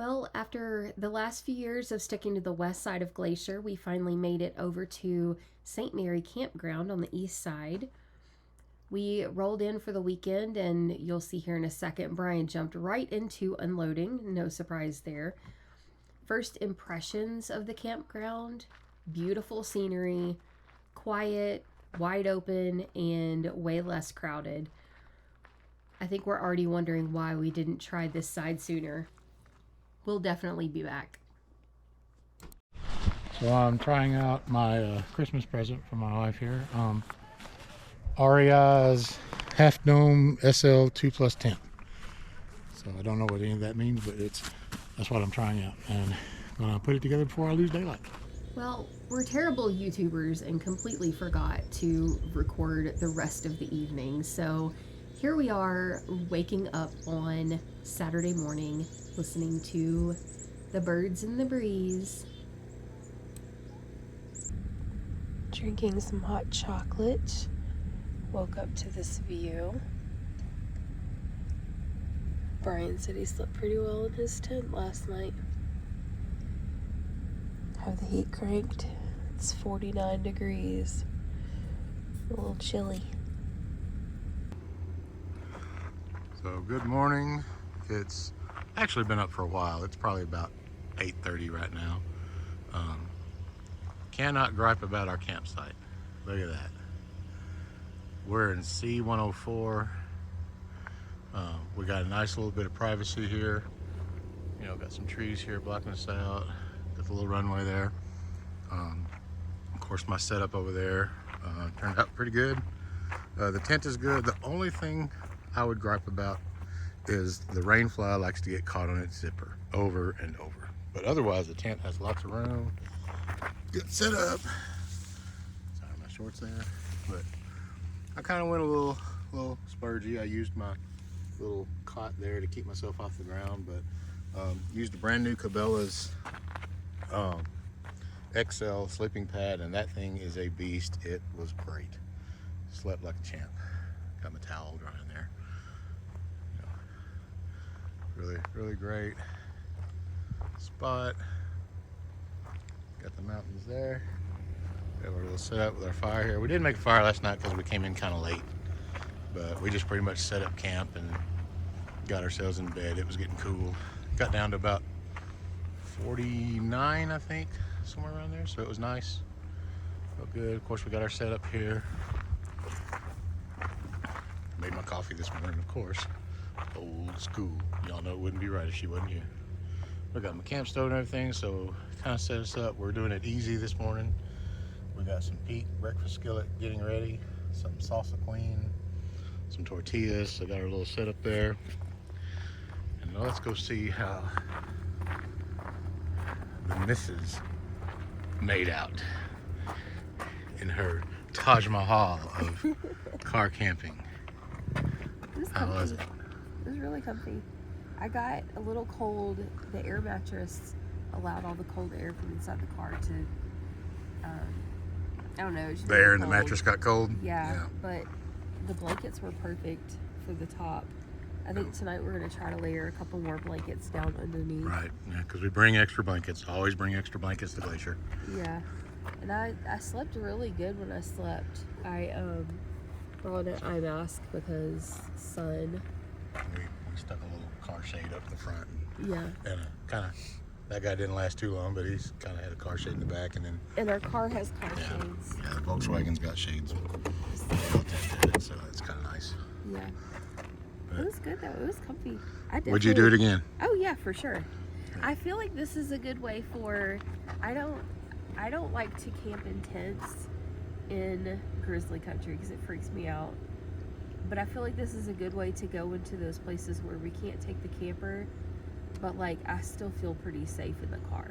Well, after the last few years of sticking to the west side of Glacier, we finally made it over to St. Mary Campground on the east side. We rolled in for the weekend, and you'll see here in a second, Brian jumped right into unloading. No surprise there. First impressions of the campground: beautiful scenery, quiet, wide open, and way less crowded. I think we're already wondering why we didn't try this side sooner. We'll definitely be back. So I'm trying out my Christmas present for my wife here. REI's Half Dome SL 2+ tent. So I don't know what any of that means, but that's what I'm trying out, and I'm gonna put it together before I lose daylight. Well, we're terrible YouTubers and completely forgot to record the rest of the evening. So here we are, waking up on Saturday morning, listening to the birds and the breeze. Drinking some hot chocolate. Woke up to this view. Brian said he slept pretty well in his tent last night. Have the heat cranked. It's 49 degrees. A little chilly. So good morning. It's actually been up for a while. It's probably about 8:30 right now. Cannot gripe about our campsite. Look at that. We're in C104. We got a nice little bit of privacy here. You know, got some trees here blocking us out. Got the little runway there. Of course, my setup over there turned out pretty good. The tent is good. The only thing I would gripe about is the rain fly likes to get caught on its zipper over and over. But otherwise, the tent has lots of room. Good setup. Sorry, my shorts there. But I kind of went a little splurgy. I used my little cot there to keep myself off the ground, but used a brand new Cabela's XL sleeping pad, and that thing is a beast. It was great. Slept like a champ. Got my towel drying there. Really great spot. Got the mountains there. We have our little setup with our fire here. We didn't make a fire last night because we came in kind of late, but we just pretty much set up camp and got ourselves in bed. It was getting cool. Got down to about 49, I think, somewhere around there, so it was nice. Felt good. Of course, we got our setup here. Made my coffee this morning, of course. Old school. Y'all know it wouldn't be right if she wasn't here. We got my camp stove and everything, so kind of set us up. We're doing it easy this morning. We got some Peak breakfast skillet getting ready, some Salsa Queen, some tortillas. So got our little setup there. And now let's go see how the missus made out in her Taj Mahal of car camping. How was it? It was really comfy. I got a little cold. The air mattress allowed all the cold air from inside the car to, I don't know. The air in the mattress got cold? Yeah, but the blankets were perfect for the top. I think tonight we're going to try to layer a couple more blankets down underneath. Right, yeah, because we bring extra blankets. Always bring extra blankets to Glacier. Yeah, and I slept really good when I slept. I brought an eye mask because sun. We stuck a little car shade up the front. Yeah. And that guy didn't last too long, but he's kind of had a car shade in the back, and then. And our car has car shades. Yeah, the Volkswagen's got shades. They all tinted, so it's kind of nice. Yeah. But it was good though. It was comfy. Would you do it again? Oh yeah, for sure. I feel like this is a good way for. I don't like to camp in tents in grizzly country because it freaks me out. But I feel like this is a good way to go into those places where we can't take the camper, but like I still feel pretty safe in the car.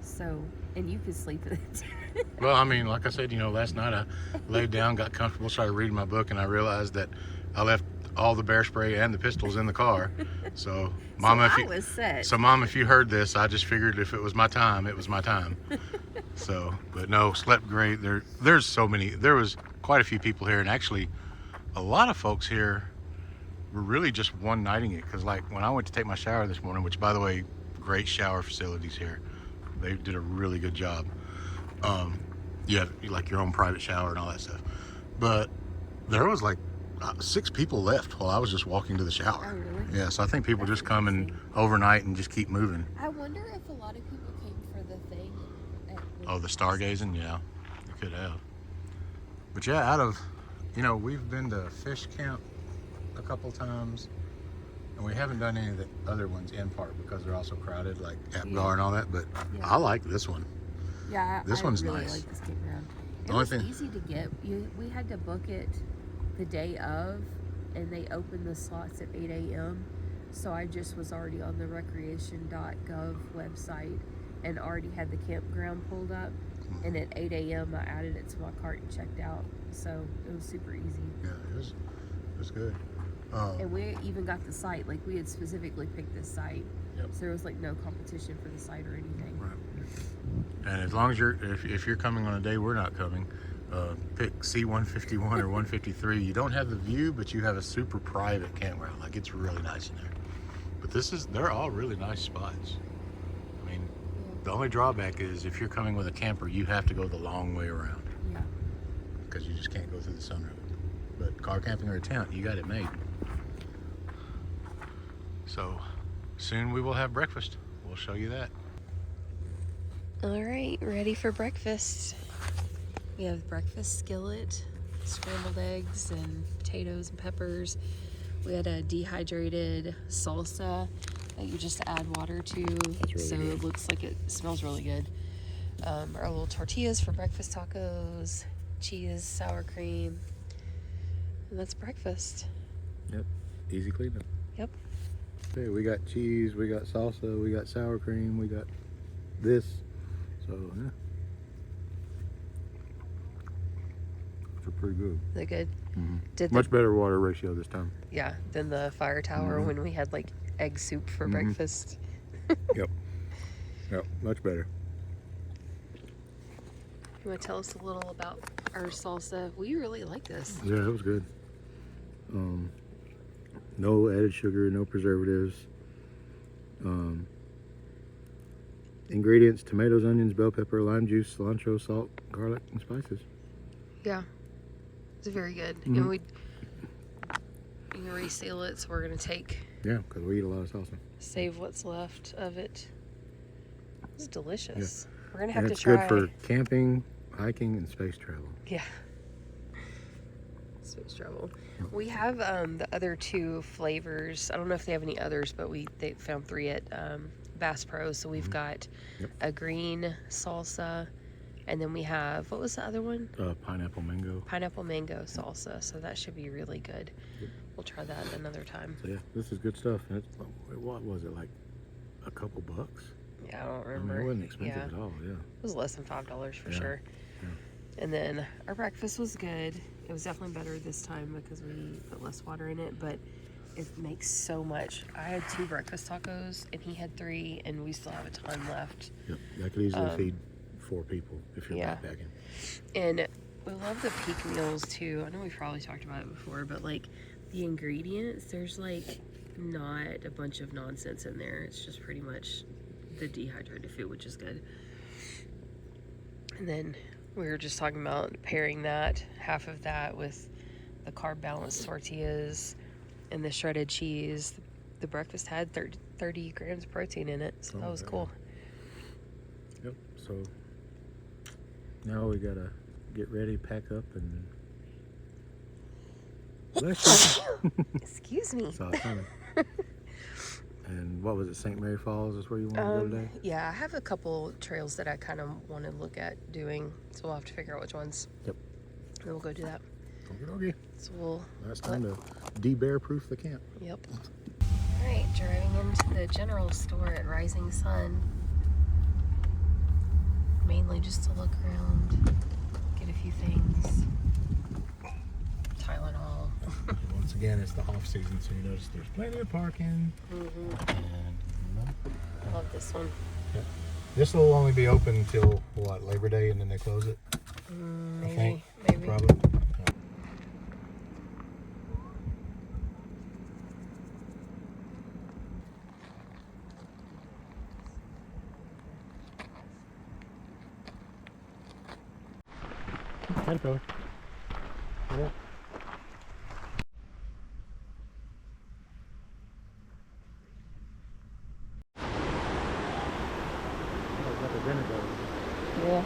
So, and you can sleep in it. Well, I mean, like I said, last night I laid down, got comfortable, started reading my book, and I realized that I left all the bear spray and the pistols in the car. So, Mama, if you heard this, I just figured if it was my time, it was my time. So, but no, slept great. There was quite a few people here, and actually a lot of folks here were really just one-nighting it, because like when I went to take my shower this morning, which by the way, great shower facilities here. They did a really good job. You have like your own private shower and all that stuff. But there was like 6 people left while I was just walking to the shower. Oh, really? Yeah, so I think people That's just come and interesting. overnight and just keep moving. I wonder if a lot of people came for the thing. Oh, the stargazing? Yeah, you could have. But yeah, out of, we've been to Fish Camp a couple times, and we haven't done any of the other ones in park because they're also crowded, like Apgar and all that, but Yeah. I like this one. Yeah, This one's really nice. like this campground. It Only was thing- easy to get. We had to book it the day of, and they opened the slots at 8 a.m. So I just was already on the Recreation.gov website and already had the campground pulled up. And at 8 a.m. I added it to my cart and checked out. So it was super easy. Yeah, it was good. And we even got the site. Like, we had specifically picked this site. Yep. So there was like no competition for the site or anything. Right. And as long as if you're coming on a day we're not coming, pick C151 or 153. You don't have the view, but you have a super private campground. Like, it's really nice in there. But they're all really nice spots. I mean, the only drawback is if you're coming with a camper, you have to go the long way around Yeah. because you just can't go through the sunroom. But car camping or a tent, you got it made. So soon we will have breakfast. We'll show you that. All right, ready for breakfast. We have breakfast skillet, scrambled eggs and potatoes and peppers. We had a dehydrated salsa that you just add water to, really so good. it looks like it smells really good. Our little tortillas for breakfast tacos, cheese, sour cream, and that's breakfast. Yep, easy cleanup. Yep. Okay, we got cheese, we got salsa, we got sour cream, we got this. So yeah, those are pretty good. They're good. Mm-hmm. Did Much better water ratio this time. yeah, than the fire tower when we had like egg soup for breakfast. Yep, much better. You want to tell us a little about our salsa? We really like this. Yeah, that was good. No added sugar, no preservatives. Ingredients: tomatoes, onions, bell pepper, lime juice, cilantro, salt, garlic, and spices. Yeah, it's very good. Mhm. And we can reseal it, so we're gonna Yeah, because we eat a lot of salsa. save what's left of it. It's delicious. We're gonna And have it's to try. good for camping, hiking, and space travel. Yeah. Space travel. We have the other 2 flavors. I don't know if they have any others, but they found 3 at Bass Pro. So we've got a green salsa, and then we have, what was the other one? Pineapple mango. Pineapple mango salsa. So that should be really good. Yep. We'll try that another time. So yeah, this is good stuff. And what was it, like a couple bucks? Yeah, I don't I remember. mean, it wasn't expensive Yeah. at all. Yeah. It was less than $5 for Yeah. sure. Yeah. And then our breakfast was good. It was definitely better this time because we put less water in it, but it makes so much. I had 2 breakfast tacos and he had 3, and we still have a ton left. Yep. That could easily feed 4 people if you're yeah. backpacking. And we love the Peak meals too. I know we've probably talked about it before, but like the ingredients, there's like not a bunch of nonsense in there. It's just pretty much the dehydrated food, which is good. And then we were just talking about pairing that, half of that with the carb balanced tortillas and the shredded cheese. The breakfast had 30 grams of protein in it, so that was cool. Yep. So now we gotta get ready, pack up, and bless you. Excuse me. Saw it coming. And what was it? St. Mary Falls is where you want to go today? Yeah, I have a couple trails that I kind of want to look at doing, so we'll have to figure out which ones. Yep. And then we'll go do that. Okay. So we'll. Now it's time to de-bear-proof the camp. Yep. All right, driving into the general store at Rising Sun. Mainly just to look around, get a few things. Tylenol. Once again, it's the off season, so you notice there's plenty of parking. And I love this one. this will only be open until what, Labor Day, and then they close it. I think. Maybe. Probably. Caterpillar. Yeah. Yeah.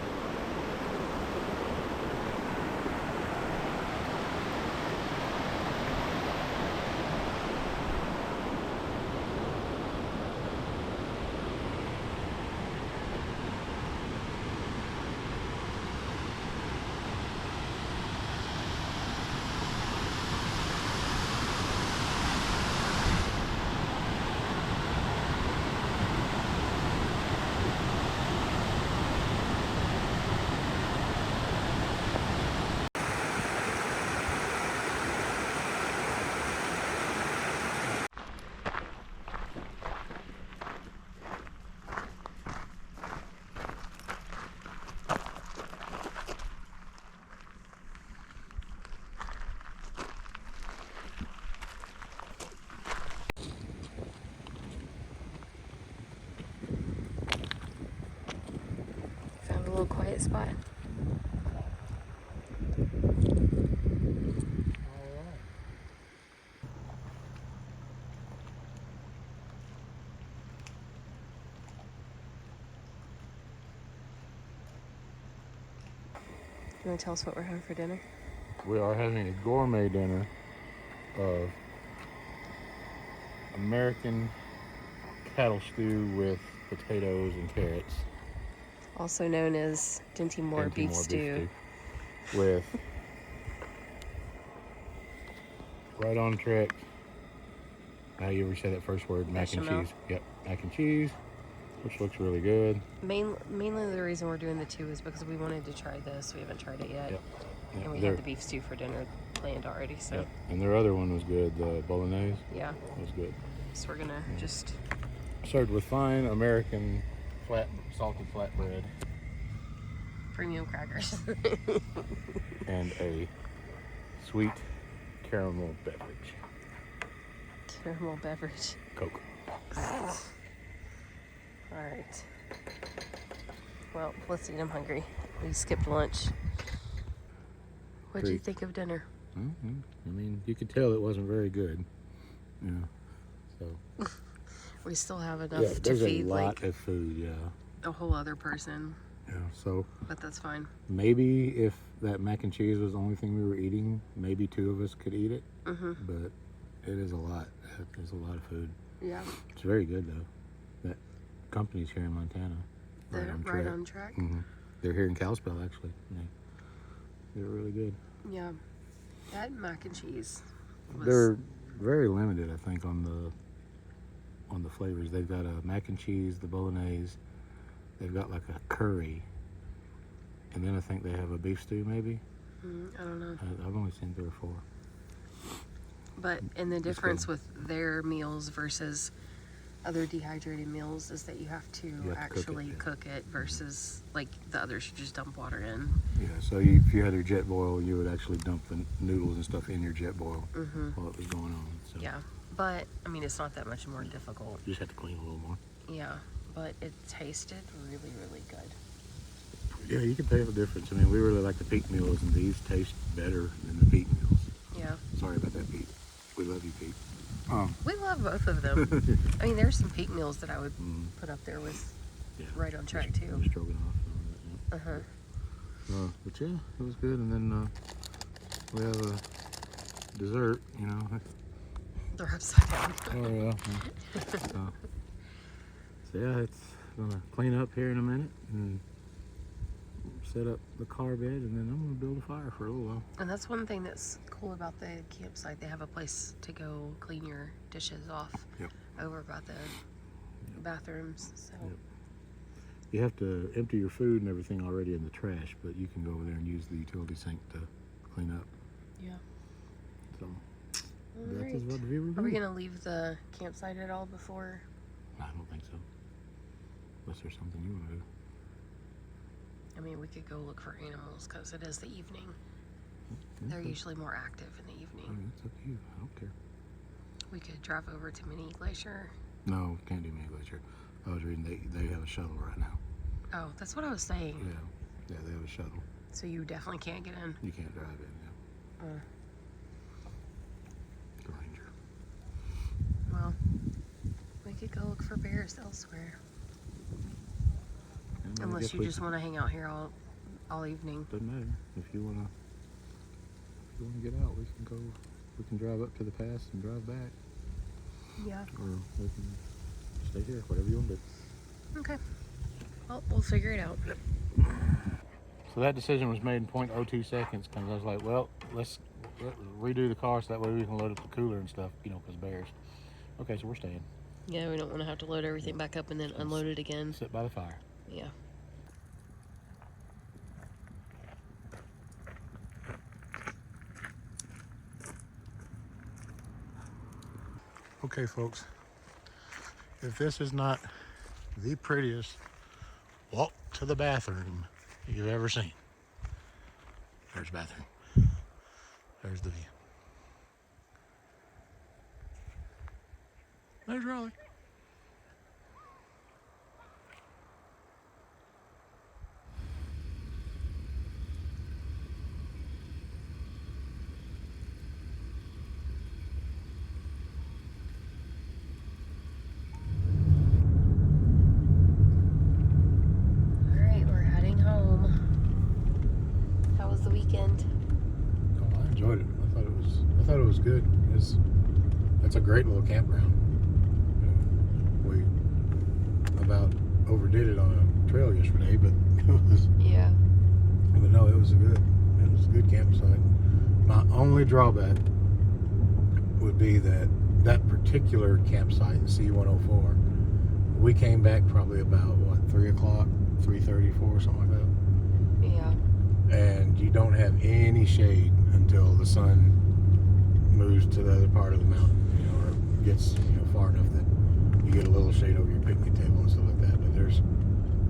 Found a little quiet spot. You want to tell us what we're having for dinner? We are having a gourmet dinner of American cattle stew with potatoes and carrots. Also known as Dinty beef stew. With RightonTrek. How you ever say that first word? Mac and Bechamel. cheese. Yep, mac and cheese, which looks really good. Mainly the reason we're doing the two is because we wanted to try this. We haven't tried it yet. Yep. Yep. And we had the beef stew for dinner planned already, so. Yep. And their other one was good, the bolognese. Yeah. Was good. So we're gonna just served with fine American salted flatbread premium crackers. and a sweet caramel beverage. Caramel beverage. Coke. All right. Well, let's eat. I'm hungry. We skipped lunch. What did you think of dinner? Mm-hmm. I mean, you could tell it wasn't very good. Yeah. So. We still have enough to there's feed a lot of food. Yeah. a whole other person. Yeah. So. But that's fine. Maybe if that mac and cheese was the only thing we were eating, maybe two of us could eat it. Mm-hmm. But it is a lot. There's a lot of food. Yeah. It's very good though. That company's here in Montana. RightonTrek. Mm-hmm. They're here in Kalispell actually. They're really good. Yeah. That mac and cheese. They're very limited, I think, on the flavors. They've got a mac and cheese, the bolognese. They've got like a curry, and then I think they have a beef stew, maybe. I don't know. I've only seen 3 or 4. And the difference with their meals versus other dehydrated meals is that you have to actually cook it versus like the others you just dump water in. Yeah, so if you had your jet boil, you would actually dump the noodles and stuff in your jet boil while it was going on. So. Yeah, but I mean, it's not that much more difficult. You just have to clean a little more. Yeah, but it tasted really, really good. Yeah, you can tell the difference. I mean, we really like the Peak meals, and these taste better than the Peak meals. Yeah. Sorry about that, Pete. We love you, Pete. We love both of them. I mean, there's some Peak meals that I would put up there with RightonTrek too. Stroganoff and all that. But yeah, it was good. And then we have a dessert, you know. They're upside down. Oh yeah. So yeah, it's gonna clean up here in a minute and set up the car bed, and then I'm gonna build a fire for a little while. And that's one thing that's cool about the campsite. They have a place to go clean your dishes off over by the bathrooms. So you have to empty your food and everything already in the trash, but you can go over there and use the utility sink to clean up. Yeah. So that is what we were doing. Are we gonna leave the campsite at all before? I don't think so. Unless there's something you want to do. I mean, we could go look for animals because it is the evening. They're usually more active in the evening. I mean, it's up to you. I don't care. We could drive over to Mini Glacier. No, can't do Mini Glacier. I was reading they have a shuttle right now. Oh, that's what I was saying. Yeah, they have a shuttle. So you definitely can't get in. You can't drive in, yeah. Ranger. Well, we could go look for bears elsewhere. Unless you just want to hang out here all evening. Doesn't matter. If you wanna get out, we can go. We can drive up to the pass and drive back. Yeah. Or we can stay here. Whatever you want to do. Okay. Well, we'll figure it out. So that decision was made in 0.02 seconds because I was like, well, let's redo the car so that way we can load up the cooler and stuff, because bears. Okay, so we're staying. Yeah, we don't want to have to load everything back up and then unload it again. Sit by the fire. Yeah. Okay, folks, if this is not the prettiest walk to the bathroom you've ever seen, there's the bathroom. There's the view. There's Raleigh. It was good. It's a great little campground. We about overdid it on a trail yesterday, but it was But no, it was a good campsite. My only drawback would be that particular campsite in C104. We came back probably about 3 o'clock, 3:30, 4, something like that. Yeah. And you don't have any shade until the sun moves to the other part of the mountain, or gets far enough that you get a little shade over your picnic table and stuff like that. But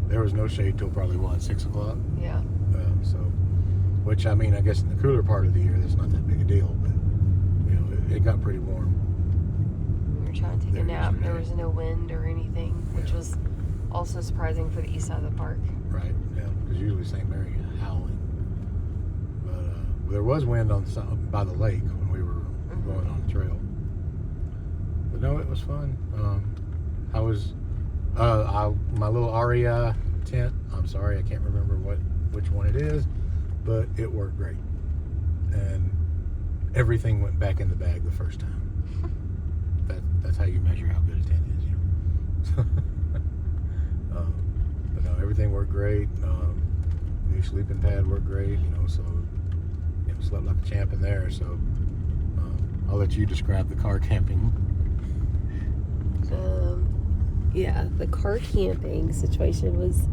there was no shade till probably 6 o'clock. Yeah. Which I guess in the cooler part of the year that's not that big a deal, but it got pretty warm. We were trying to take a nap. There was no wind or anything, which was also surprising for the east side of the park. Right. Yeah. Because usually St. Mary howling, but there was wind on by the lake when we were going on the trail. But no, it was fun. I was my little Aria tent. I'm sorry, I can't remember which one it is, but it worked great, and everything went back in the bag the first time. That's how you measure how good a tent is, But no, everything worked great. New sleeping pad worked great, so slept like a champ in there. So I'll let you describe the car camping. Yeah, the car camping situation was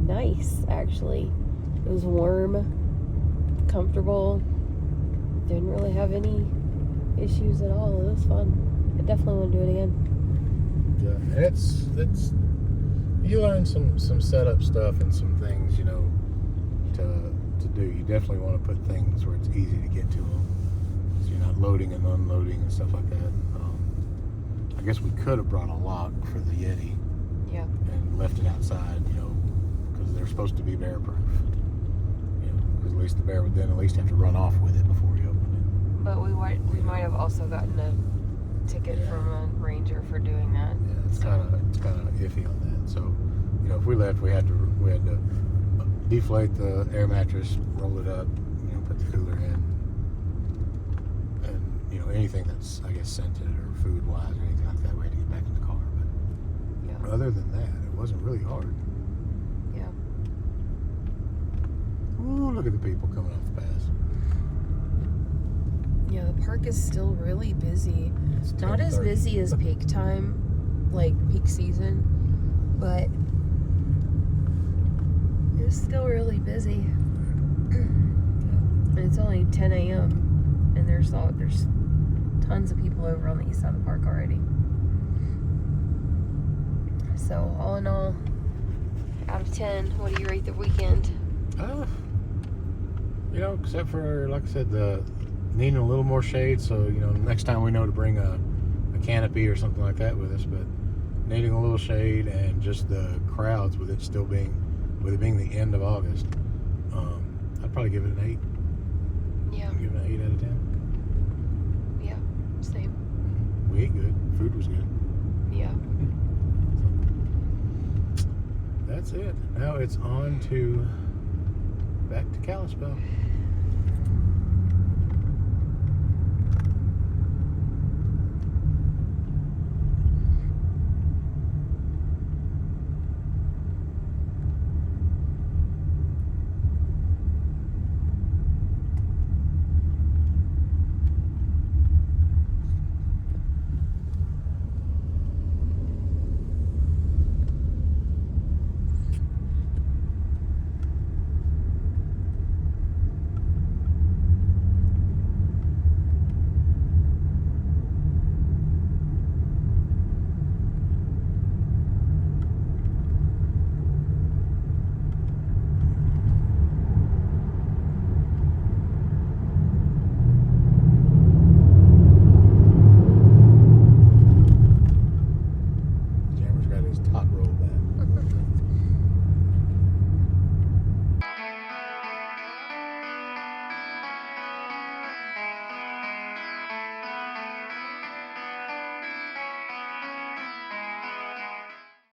nice, actually. It was warm, comfortable, didn't really have any issues at all. It was fun. I definitely want to do it again. Yeah, it's you learn some setup stuff and some things, to do. You definitely want to put things where it's easy to get to them, so you're not loading and unloading and stuff like that. I guess we could have brought a lock for the Yeti. Yeah. And left it outside, because they're supposed to be bear proof. Because at least the bear would then at least have to run off with it before you open it. But we might have also gotten a ticket from a ranger for doing that. Yeah, it's kind of iffy on that. So, if we left, we had to deflate the air mattress, roll it up, put the cooler in, and anything that's scented or food wise or anything like that, we had to get back in the car. But other than that, it wasn't really hard. Yeah. Ooh, look at the people coming off the pass. Yeah, the park is still really busy. It's not as busy as peak time, like peak season, but it's still really busy. And it's only 10 a.m. and there's tons of people over on the east side of the park already. So all in all, out of 10, what do you rate the weekend? Except for, like I said, the needing a little more shade. So next time we know to bring a canopy or something like that with us. But needing a little shade and just the crowds with it being the end of August. I'd probably give it an 8. Yeah. I'd give it an 8 out of 10. Yeah. Same. We ate good. Food was good. Yeah. That's it. Now it's on to back to Kalispell.